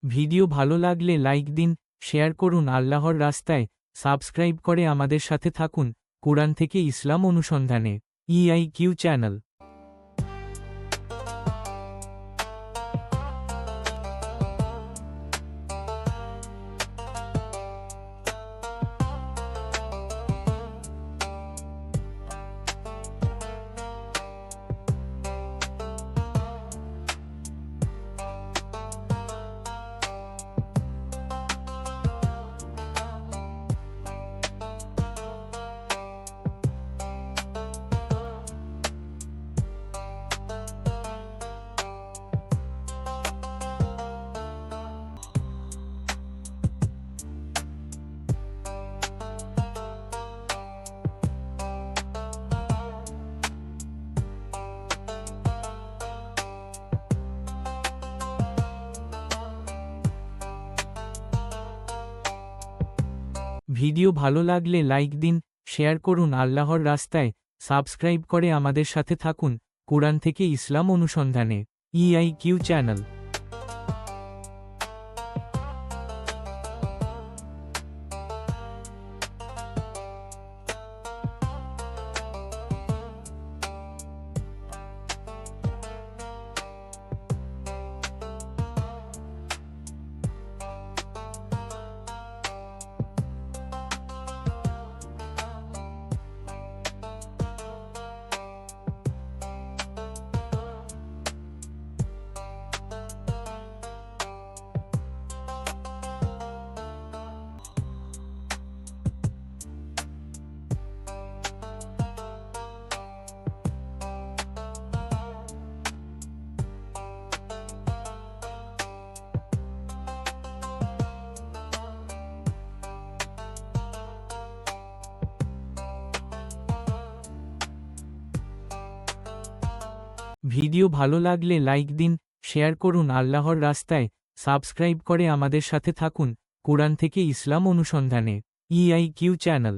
Video ভালো লাগলে like দিন, শেয়ার করুন। আল্লাহর রাস্তায় সাবস্ক্রাইব করে আমাদের সাথে থাকুন। কুরআন থেকে ইসলাম অনুসন্ধানে EIQ চ্যানেল। ভিডিও ভালো লাগলে লাইক দিন, শেয়ার করুন। আল্লাহর রাস্তায় সাবস্ক্রাইব করে আমাদের সাথে থাকুন। কুরআন থেকে ইসলাম অনুসন্ধানে EIQ চ্যানেল। ভিডিও ভালো লাগলে লাইক দিন, শেয়ার করুন। আল্লাহর রাস্তায় সাবস্ক্রাইব করে আমাদের সাথে থাকুন। কুরআন থেকে ইসলাম অনুসন্ধানে EIQ চ্যানেল।